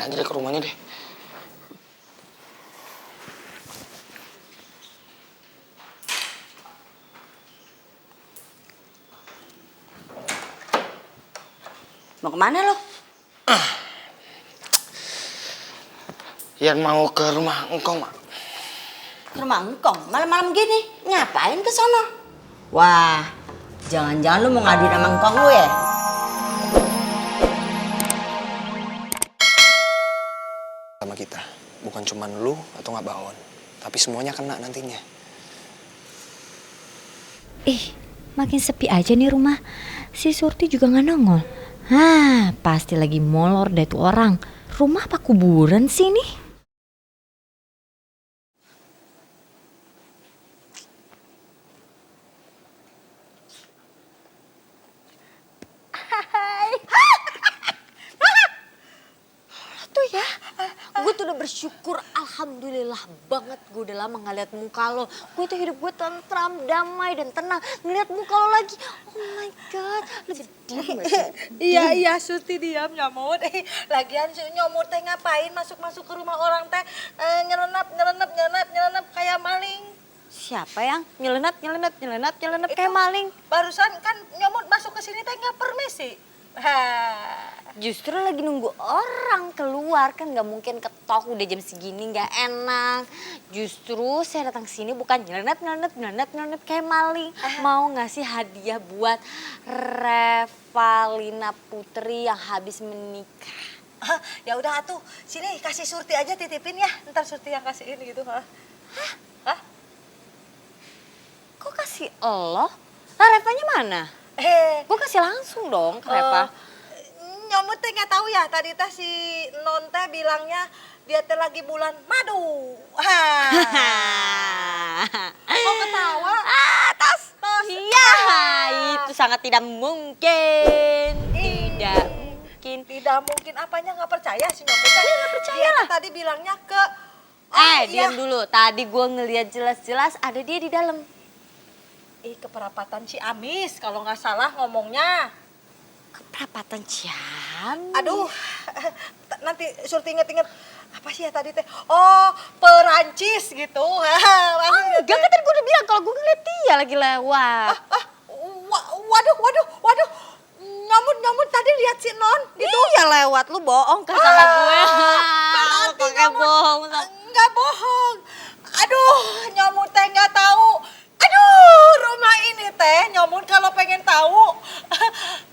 aja deh ke rumahnya deh. Mau kemana lo? Ian mau ke rumah engkong, Mak. Ke rumah engkong? Malam-malam gini? Ngapain ke sono? Wah, jangan-jangan lu mau ngaduin sama engkong lu ya? Sama kita. Bukan cuma lu atau nggak Baon. Tapi semuanya kena nantinya. Ih, makin sepi aja nih rumah. Si Surti juga nggak nongol. Hah, pasti lagi molor deh tuh orang. Rumah apa kuburan sih nih? Tuh ya, gue tuh udah bersyukur, alhamdulillah banget gue udah lama gak liat muka lo. Gue tuh hidup gue tentram, damai dan tenang. Ngeliat muka lo lagi, oh my god, lebih diem gak sih? Iya Surti diam nyomot. Lagian si nyomot teh ngapain masuk ke rumah orang teh nyelenap kayak maling. Siapa yang nyelenap kayak maling? Barusan kan nyomot masuk ke sini teh nggak permisi. Justru lagi nunggu orang keluar, kan gak mungkin ketok udah jam segini, gak enak. Justru saya datang sini bukan nyelenap kayak maling. Mau ngasih hadiah buat Revalina Putri yang habis menikah. Ya udah atuh, sini kasih Surti aja titipin ya. Ntar Surti yang kasihin gitu. Hah? Kok kasih lo? Lah Revanya mana? Gue kasih langsung dong ke Reva. Nyomot teh nggak tahu ya, tadi teh si Non teh bilangnya dia teh lagi bulan madu. Kok ketawa? Tos. Iya, itu sangat tidak mungkin. Tidak mungkin apanya, nggak percaya si Nyomot teh. Nggak percaya Dia lah. tadi bilangnya ke Diam dulu. Tadi gue ngeliat jelas-jelas ada dia di dalam. Keperapatan Ciamis kalau nggak salah ngomongnya. Keperapatan Ciamis. Aduh, nanti Surti inget-inget apa sih ya tadi teh? Oh, Perancis gitu. Enggak, kan tadi gue udah bilang kalau gue ngeliat dia lagi lewat. Waduh. Nyomut tadi lihat si Non gitu. Iya lewat, lu bohong kan sama gue. Lu Berarti pakai bohong. Nggak bohong. Aduh, nyomut teh nggak tahu. Aduh, rumah ini teh nyomut kalau pengen tahu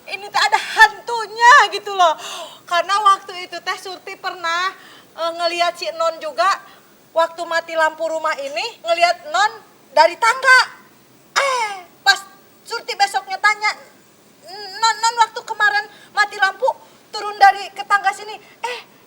ini teh ada hantunya gitu loh. Karena waktu itu teh Surti pernah ngelihat si Non juga waktu mati lampu rumah ini ngelihat Non dari tangga. Pas Surti besoknya tanya, Non waktu kemarin mati lampu turun dari ke tangga sini.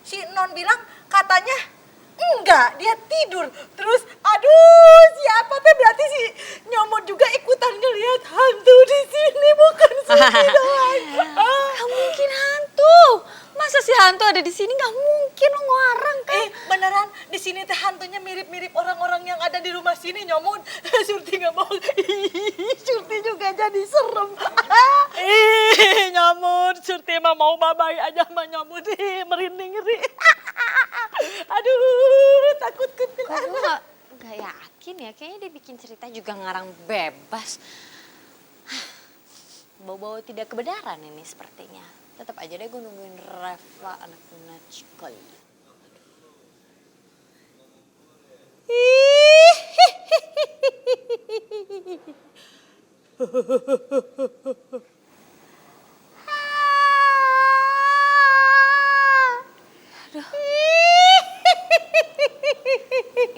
Si Non bilang katanya enggak, dia tidur. Terus aduh, siapa teh berarti si Nyomot juga ikutan ngelihat hantu di sini, bukan Surti doang. Gak mungkin hantu. Masa si hantu ada di sini? Gak mungkin, lu ngarang kan. Beneran di sini teh hantunya mirip-mirip orang-orang yang ada di rumah sini, Nyomot. Surti nggak mau. Surti juga jadi serem. Nyomot, Surti mah mau babai aja mah Nyomot. Merinding ngeri. Aduh, takut kuntilanak. Gue gak yakin ya, kayaknya dia bikin cerita juga ngarang bebas. Bau-bau tidak kebenaran ini sepertinya. Tetap aja deh gue nungguin Reva anak najkol.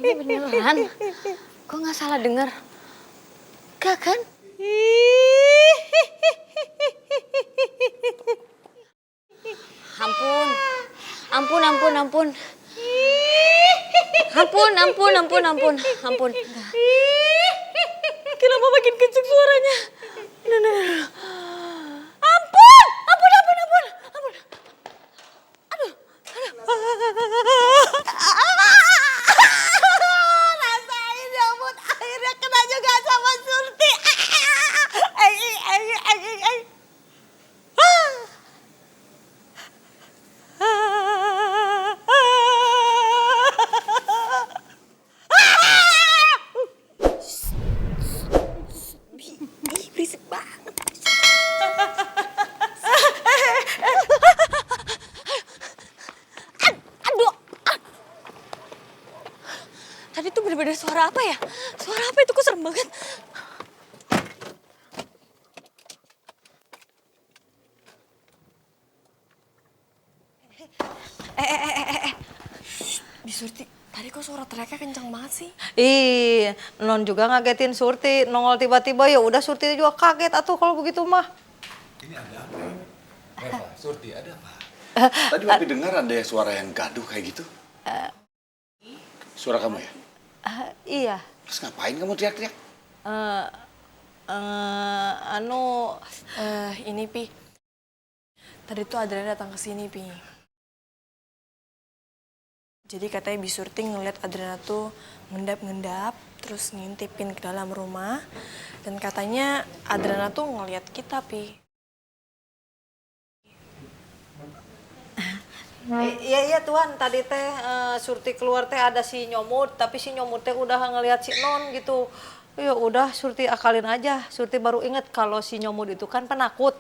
Ini beneran? Gue gak salah denger. Gak kan? Ampun. Ampun. Kenapa makin kenceng suaranya? No. Ampun. Aduh. Rasain Nyomot, akhirnya kena juga sama Surti. apa ya? Suara apa itu? Kok serem banget? Bisurti, tadi kok suara teriaknya kencang banget sih? Ih, non juga ngagetin Surti, nongol tiba-tiba ya udah Surti juga kaget atuh kalau begitu mah. Ini ada apa ya? Reva, Surti, ada apa? Tadi Papi dengar ada suara yang gaduh kayak gitu. Suara kamu ya? Iya. Terus ngapain kamu teriak-teriak? Ini Pi. Tadi tuh Adriana datang ke sini Pi. Jadi katanya Bisurti ngeliat Adriana tuh ngendap-ngendap, terus ngintipin ke dalam rumah. Dan katanya Adriana tuh ngeliat kita Pi. Iya Tuhan, tadi teh Surti keluar teh ada si Nyomut, tapi si Nyomut teh udah ngelihat si Non gitu. Ya udah Surti akalin aja. Surti baru inget kalau si Nyomut itu kan penakut.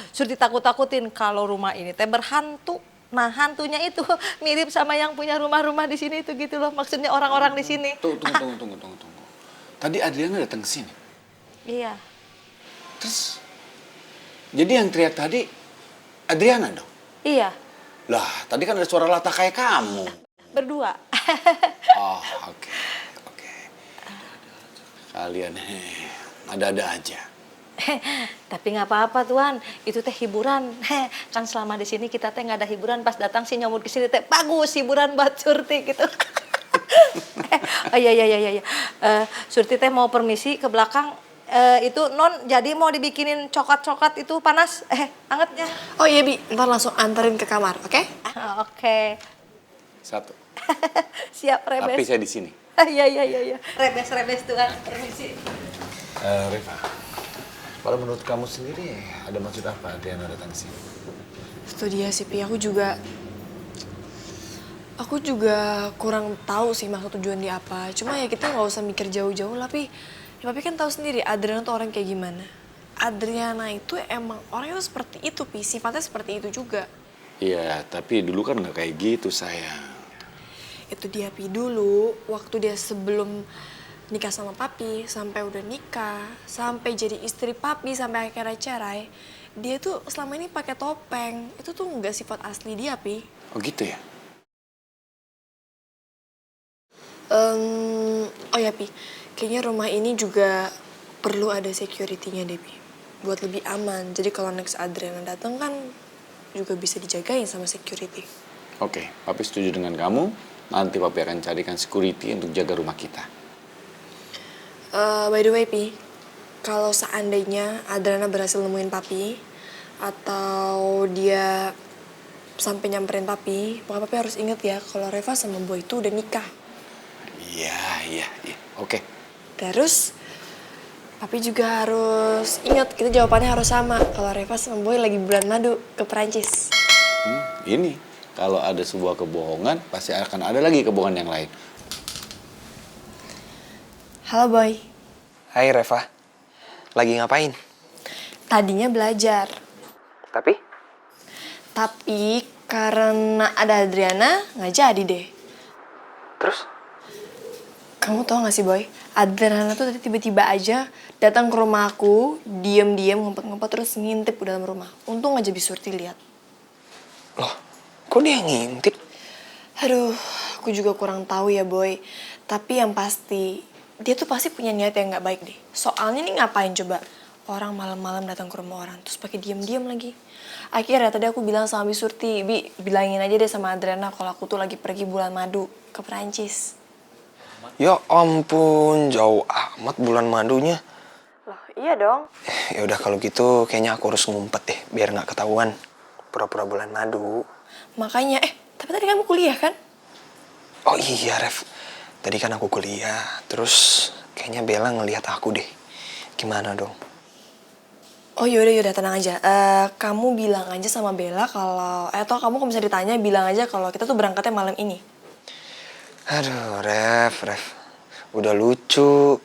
Surti takut-takutin kalau rumah ini teh berhantu. Nah, hantunya itu mirip sama yang punya rumah-rumah di sini itu gitu loh. Maksudnya orang-orang di sini. Tunggu. Tadi Adriana datang ke sini. Iya. Terus jadi yang teriak tadi Adriana dong? Iya, Lah, tadi kan ada suara lata kayak kamu. berdua. Oh, oke. Kalian ada-ada aja. Tapi nggak apa-apa Tuan, itu teh hiburan. Kan selama di sini kita teh nggak ada hiburan, pas datang si Nyomut ke sini teh bagus hiburan buat Surti gitu. Oh iya. Surti teh mau permisi ke belakang. Itu Non jadi mau dibikinin coklat-coklat itu panas. Angetnya. Oh iya Bi, ntar langsung anterin ke kamar, oke? Oke. Satu. Siap Tapi rebes. saya di sini. Iya. Rebes Tuan, permisi. Reva, kalau menurut kamu sendiri ada maksud apa Adriana datang ke sini? Itu dia sih Pi, aku juga kurang tahu sih maksud tujuan dia apa. Cuma ya kita nggak usah mikir jauh-jauh lah Pi. Ya, Papi kan tahu sendiri Adriana tuh orang kayak gimana. Adriana itu emang orangnya tuh seperti itu Pi, sifatnya seperti itu juga. Iya, tapi dulu kan nggak kayak gitu sayang. Itu dia Pi, dulu waktu dia sebelum nikah sama Papi, sampai udah nikah, sampai jadi istri Papi, sampai akhirnya cerai, dia tuh selama ini pakai topeng. Itu tuh nggak sifat asli dia Pi. Oh gitu ya? Oh ya Pi, kayaknya rumah ini juga perlu ada security-nya deh Pi, buat lebih aman. Jadi kalau next Adriana datang kan juga bisa dijagain sama security. Oke, Papi setuju dengan kamu. Nanti Papi akan carikan security untuk jaga rumah kita. By the way Pi, kalau seandainya Adriana berhasil nemuin Papi, atau dia sampai nyamperin Papi, pokoknya Papi harus inget ya kalau Reva sama Boy itu udah nikah. Iya. Oke. Terus Papi juga harus ingat, kita jawabannya harus sama. Kalau Reva sama Boy lagi bulan madu ke Perancis. Ini, kalau ada sebuah kebohongan, pasti akan ada lagi kebohongan yang lain. Halo Boy. Hai Reva, lagi ngapain? Tadinya belajar. Tapi karena ada Adriana, nggak jadi deh. Terus? Kamu tau gak sih Boy? Adriana tuh tadi tiba-tiba aja datang ke rumah aku, diam-diam ngumpet-ngumpet terus ngintip ke dalam rumah. Untung aja Bisurti lihat. Loh, kok dia ngintip? Aduh, aku juga kurang tahu ya Boy. Tapi yang pasti, dia tuh pasti punya niat yang nggak baik deh. Soalnya nih ngapain coba? Orang malam-malam datang ke rumah orang, terus pakai diam-diam lagi. Akhirnya tadi aku bilang sama Bisurti, bilangin aja deh sama Adriana kalau aku tuh lagi pergi bulan madu ke Perancis. Ya ampun, jauh amat bulan madunya. Loh, iya dong. Ya udah kalau gitu kayaknya aku harus ngumpet deh biar nggak ketahuan. Pura-pura bulan madu. Makanya, tapi tadi kamu kuliah kan? Oh iya Rev, tadi kan aku kuliah. Terus kayaknya Bella ngelihat aku deh. Gimana dong? Oh yaudah tenang aja. Kamu bilang aja sama Bella kalau, atau kamu kalau bisa ditanya bilang aja kalau kita tuh berangkatnya malam ini. Aduh Rev, udah lucu.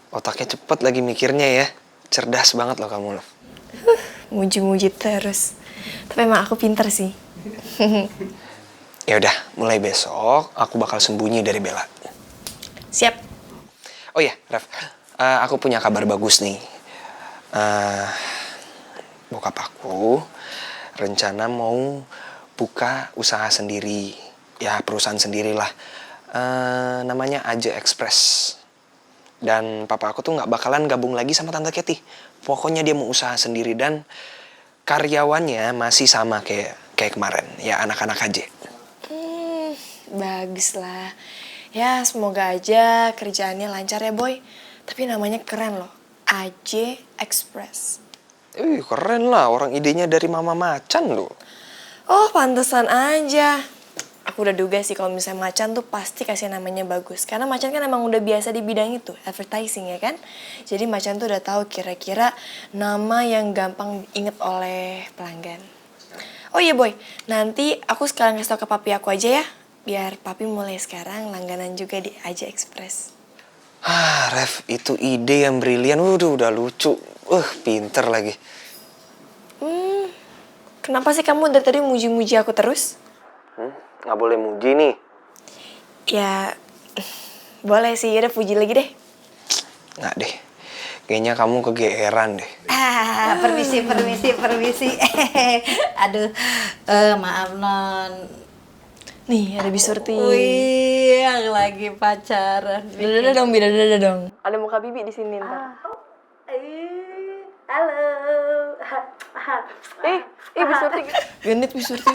Otaknya cepet lagi mikirnya ya. Cerdas banget loh kamu loh. Muji-muji terus. Tapi emang aku pinter sih. Ya udah, mulai besok aku bakal sembunyi dari Bella. Siap. Oh iya, Ref. Aku punya kabar bagus nih. Bokap aku rencana mau buka usaha sendiri. Ya, perusahaan sendirilah. Namanya Aja Express. Dan papa aku tuh nggak bakalan gabung lagi sama Tante Ketty. Pokoknya dia mau usaha sendiri dan karyawannya masih sama kayak kemarin. Ya, anak-anak aja. Bagus lah. Ya semoga aja kerjaannya lancar ya boy. Tapi namanya keren loh. AJ Express. Keren lah. Orang idenya dari Mama Macan loh. Oh pantesan aja. Aku udah duga sih kalau misalnya Macan tuh pasti kasih namanya bagus. Karena Macan kan emang udah biasa di bidang itu, advertising ya kan. Jadi Macan tuh udah tahu kira-kira nama yang gampang inget oleh pelanggan. Oh iya boy, nanti aku sekarang kasih tau ke papi aku aja ya. Biar papi mulai sekarang langganan juga di Aja Express. Ref, itu ide yang brilian. Udah lucu. Pinter lagi. Kenapa sih kamu dari tadi muji-muji aku terus? Nggak boleh muji nih. Ya, boleh sih. Udah puji lagi deh. Nggak deh. Kayaknya kamu kegeeran deh. Permisi. Aduh, maaf non. Nih, ada Bisurti. Wih, yang lagi pacaran. Dadah dong, Bi. Dadah dong. Ada muka Bibi di sini ntar. Halo. Bisurti. Genit Bisurti.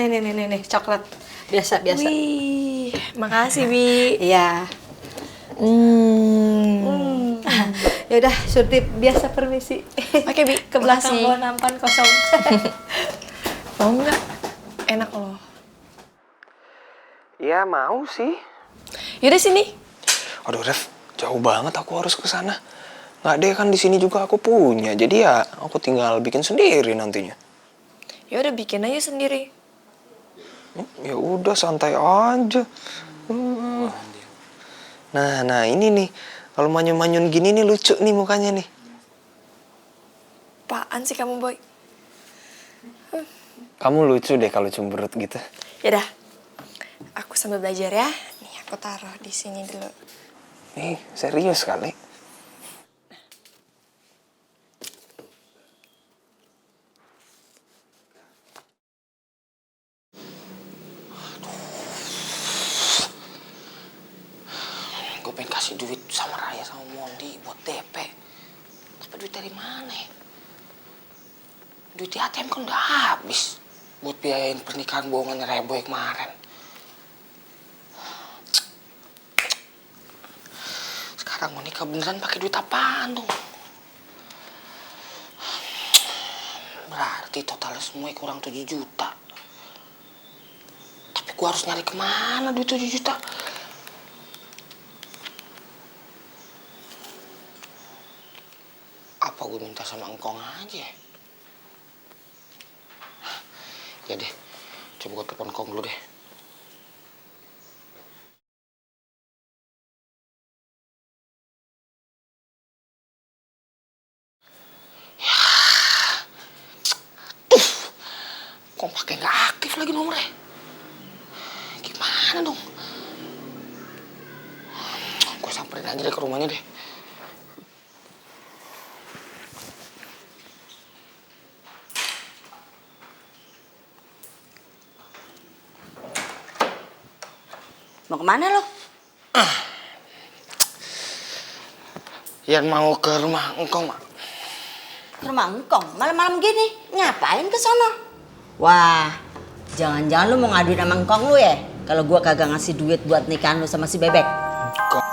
Nih, coklat. Biasa. Wih, makasih, Bi. Iya. Ya udah, Surti biasa permisi. Oke, Bi. Ke belakang Makasih. bawa nampan kosong. Mau nggak? Enak loh. Ya mau sih. Yaudah sini. Aduh Ref, jauh banget aku harus ke sana. Nggak deh, kan di sini juga aku punya. Jadi ya aku tinggal bikin sendiri nantinya. Ya udah bikin aja sendiri. Ya udah santai aja. Nah ini nih. Kalau manyun-manyun gini nih lucu nih mukanya nih. Apaan sih kamu, Boy? Kamu lucu deh kalau cemberut gitu. Yaudah. Aku sambil belajar ya. Nih aku taruh di sini dulu. Nih, serius kali. Gue pengen kasih duit sama Raya sama Mondi buat DP. Tapi duit dari mana ya? Duit di ATM kan udah habis buat biayain pernikahan bohongannya Reboy kemarin. Sekarang mau nikah beneran pakai duit apaan dong? Berarti totalnya semua kurang 7 juta. Tapi gue harus nyari kemana duit 7 juta? Apa gue minta sama engkong aja? Ya deh, coba gue telepon engkong dulu deh. Ya, kok pakai nggak aktif lagi nomornya? Gimana dong? Gue samperin aja deh ke rumahnya deh. Mau kemana lo? Yan mau ke rumah engkong, Mak. Ke rumah engkong, malam-malam gini. Ngapain ke sono? Wah, jangan-jangan lu mau ngaduin sama engkong lu ya? Kalau gua kagak ngasih duit buat nikahan lu sama si Bebek. Kok